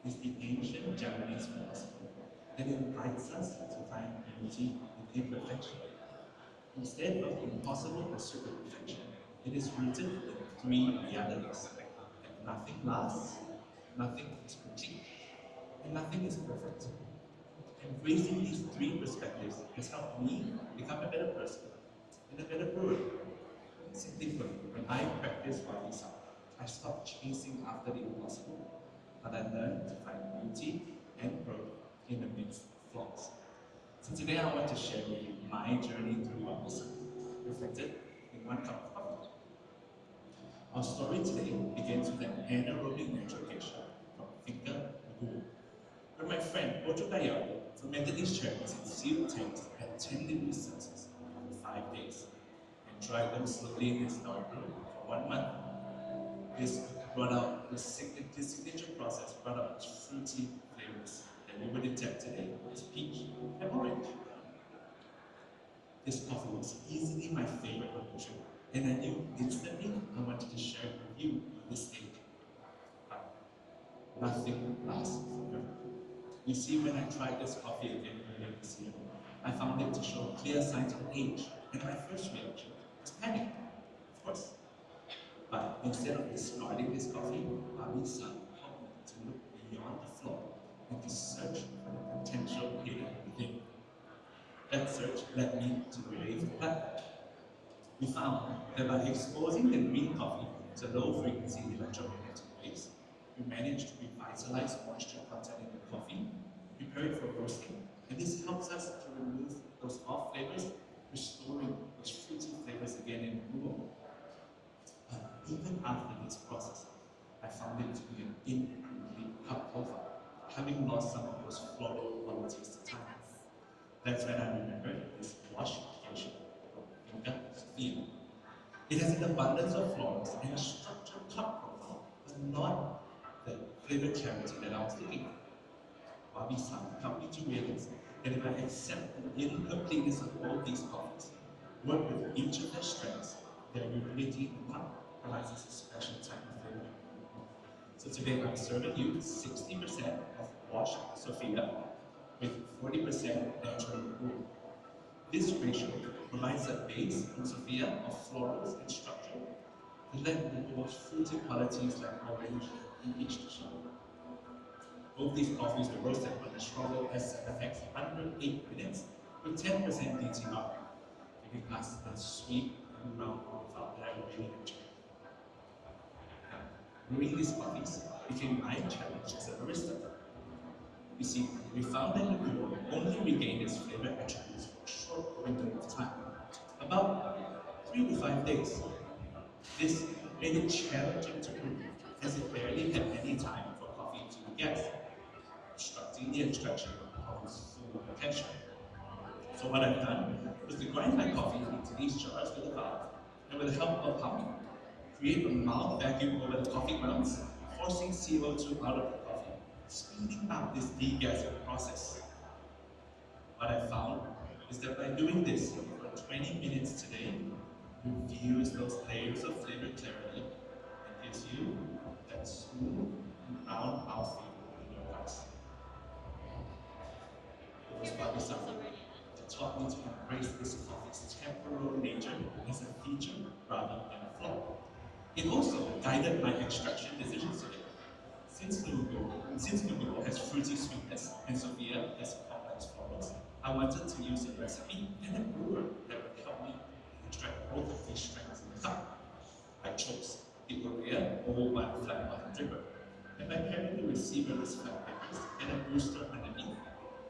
is the ancient Japanese philosophy that invites us to find beauty in imperfection. Instead of impossible pursuit of perfection, it is rooted in three realities: that nothing lasts, nothing is complete, and nothing is perfect. Embracing these three perspectives has helped me become a better person and a better brewer. Simply put, when I practice Wadi-san, I stop chasing after the impossible, but I learn to find beauty and growth in the midst of flaws. So today I want to share with you my journey through Wadi-san, reflected in one cup of coffee. Our story today begins with an anaerobic nitrification from Finca Lagoon, where my friend Ocho Gallardo fermented these cherries in sealed tanks at 10 degrees Celsius for 5 days and dried them slowly in his dark room for 1 month. This signature process brought out fruity flavors that we would detect today as peach and orange. This coffee was easily my favorite of the trip, and I knew instantly I wanted to share it with you on this stage. But nothing lasts forever. You see, when I tried this coffee again earlier this year, I found it to show clear signs of age, and my first reaction was panic, of course. But instead of discarding this coffee, Bobby's son helped me to look beyond the flaw and to search for the potential hidden within. That search led me to Glyph platform. We found that by exposing the green coffee to low-frequency electromagnetic waves, we managed to revitalize moisture content in the coffee, prepare it for roasting, and this helps us to remove those off flavors, restoring those fruity flavors again in the brew. Even after this process, I found it to be an incomplete cup profile, having lost some of those floral qualities to time. That's when I remembered this wash application from Inca Sophia. It has an abundance of florals and a structured cup profile, but not the flavor clarity that I was looking for. Wabi-san helped me to realize that if I accept the incompleteness of all these coffees, work with each of their strengths, their utility in the cup provides us a special type of flavor. So today I'm serving you 60% of washed Sophia with 40% natural brew. This ratio provides a base in Sophia of florals and structure to let those fruity qualities like orange in each dish. Both these coffees were roasted on the Struggle SNFX 108 minutes with 10% DTR, giving us a sweet and round profile that I really enjoy. Now, brewing these coffees became my challenge as a barista. You see, we found that the brew only regained its flavor attributes for a short window of time, about 3 to 5 days. This made it challenging to brew, as it barely had any time for coffee to degas, obstructing the extraction of its full potential. So what I've done was to grind my coffee into these jars with a valve, and with the help of a pump, create a mild vacuum over the coffee grounds, forcing CO2 out of the coffee, speeding up this degassing process. What I found is that by doing this for 20 minutes today, reveals those layers of flavor clarity and gives you that smooth and round mouthfeel in your cups. It was Bobby Suffolk that taught me to embrace this coffee's temporal nature as a feature rather than a flaw. It also guided my extraction decisions today. Since Nugo has fruity sweetness and Sophia has complex florals, I wanted to use a recipe and a brewer that would help me extract both of these strengths in the cup. I chose the Urea 01 flat bottom dripper, and by pairing the receiverless flat papers and a booster underneath,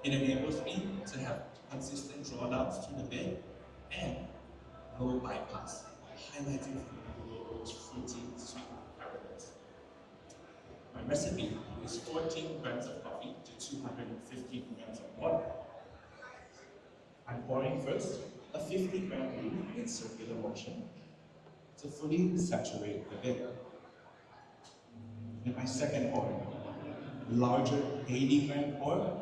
it enables me to have consistent drawdowns through the bed and low bypass, highlighting those fruity sweet characters. My recipe is 14 grams of coffee to 250 grams of water. I'm pouring first a 50-gram brew in circular motion to fully saturate the bed. And my second pour, larger 80-gram pour,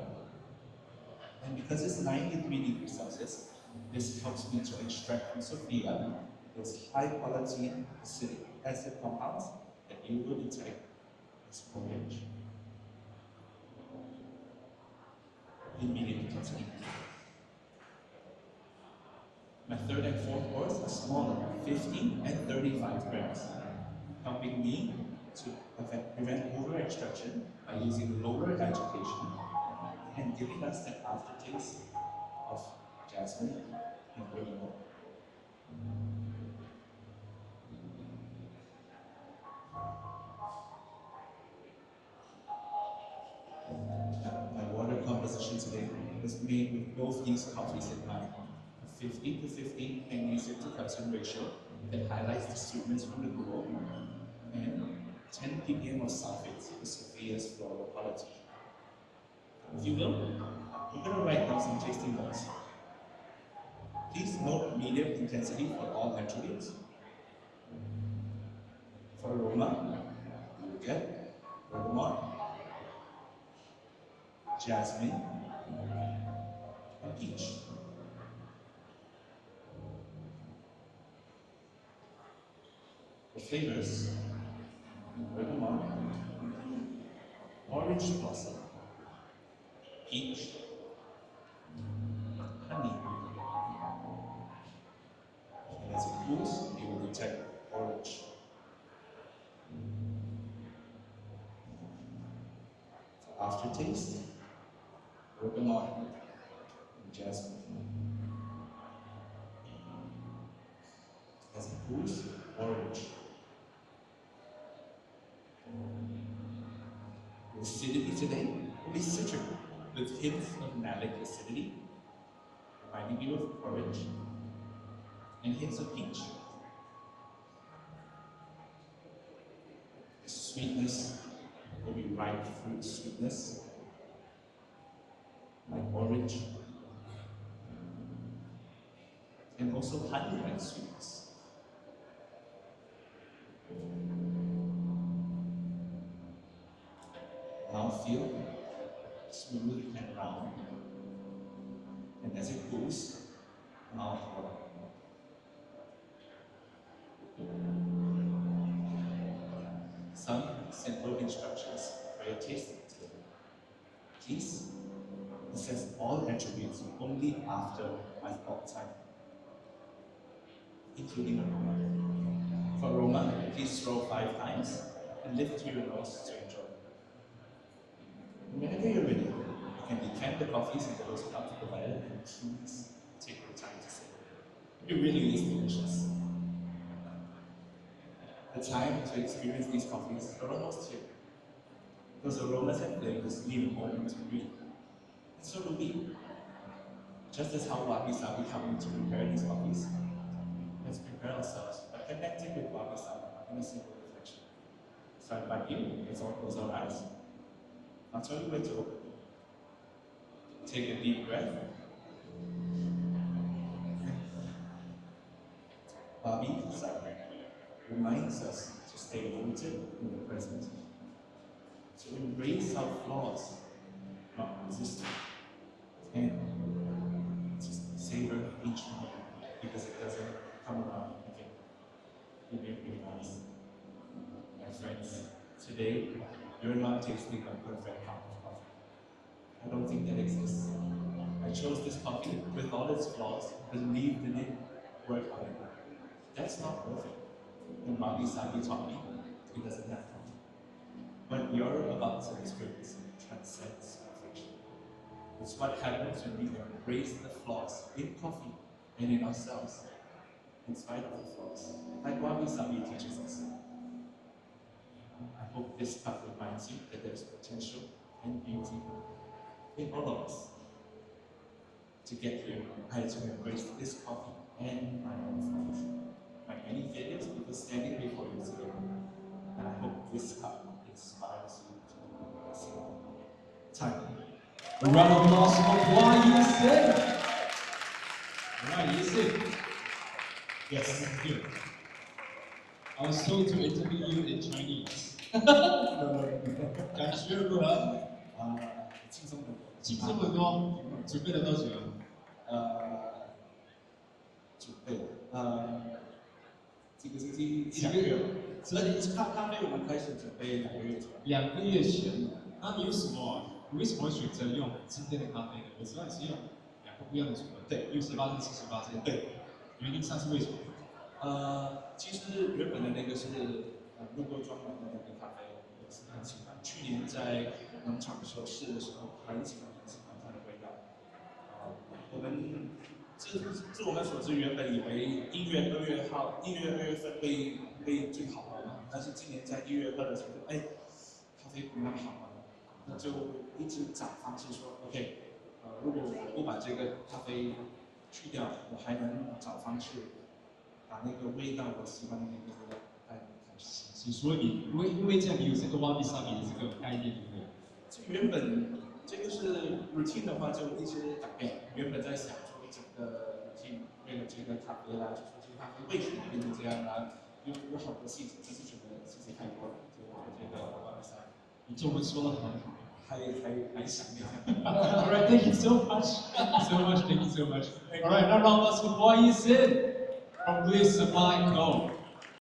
and because it's 93 degrees Celsius, this helps me to extract from Sophia those high-quality acidic acid compounds that you will detect as orange. in medium intensity. My third and fourth ores are smaller, 15 and 35 grams, helping me to prevent over-extraction by using lower agitation and giving us that aftertaste of jasmine and bergamot. My water composition today was made with both these coffees in mind. A 50-50 magnesium to calcium ratio that highlights the sweetness from the brew, and 10 ppm of sulfates for Sophia's floral quality. If you will, I'm going to write down some tasting notes. Please note medium intensity for all attributes. For aroma, you will get bergamot, jasmine, and peach. For flavors, bergamot, orange blossom, peach, honey. And as it cools, you will detect orange. For aftertaste, bergamot, and jasmine. As it cools, orange. The acidity today will be citric with hints of malic acidity, reminding you of orange, and hints of peach. The sweetness will be ripe fruit sweetness, like orange, and also honey-like sweetness. Mouthfeel, smooth and round, and as it cools, mouth warm. Some simple instructions for your tasting today. Please assess all attributes only after my thought time, including aroma. For aroma, please swirl 5 times and lift your nose to enjoy. Whenever you're ready, you can decant the coffees into those cups provided and please take your time to sip. It really is delicious. The time to experience these coffees are almost here. Those aromas and flavors need a moment to breathe. And so do we. Just as how Wabi Sabi helped me to prepare these coffees, let's prepare ourselves by connecting with Wabi Sabi in a simple reflection. So I invite you, let's all close our eyes. I'll tell you when to open. Take a deep breath. Wabi Sabi reminds us to stay rooted in the present, to embrace our flaws, not resist them, and just savor each moment because it doesn't come around again. You may realize, my friends, today you're not tasting a perfect cup of coffee. I don't think that exists. I chose this coffee with all its flaws, believed in it, worked on it. That's not perfect. And Wabi Sabi taught me it doesn't have to be. But you're about to experience transcends perfection. It's what happens when we embrace the flaws in coffee and in ourselves, in spite of the flaws, like Wabi Sabi teaches us. I hope this cup reminds you that there's potential and beauty in all of us. To get here, I had to embrace this coffee and my own flaws. My many failures because standing before you today. And I hope this cup inspires you to do the same. Time. A round of applause for YEC. YEC. Yes. Good. I was told to interview you in Chinese. No. 感觉如何？轻松很多。轻松很多。准备了多久？准备几个星期2个月吧。咖啡我们开始准备2个月左右。2个月前，那你有什么你为什么会选择用今天的咖啡呢？我知道你是用2个不一样的组合，对68跟78这样。对，原因上是为什么？其实原本的那个是用过专门的那个咖啡，我是很喜欢。去年在农场的时候试的时候，很喜欢它的味道。我们自我们所知，原本以为1月2月份会最好喝嘛，但是今年在1月喝的时候，咖啡不那么好喝，那就一直找方式说 ，OK，如果我不把这个咖啡去掉，我还能找方式把那个味道我喜欢的那个味道带给它。所以你因为这样，你有这个挖比萨比的这个概念，对不对？这原本这个是 routine 的话，就一直改变。原本在想做一整个 routine， 为了这个咖啡啦，就说这个咖啡为什么变成这样啦，有好多细节，就是觉得细节太多了，就我这个挖比萨。你中文说得很好。还想念。Alright, thank you so much. Thank you so much. Alright, now round us with Boy Is In from Glyph Supply Co.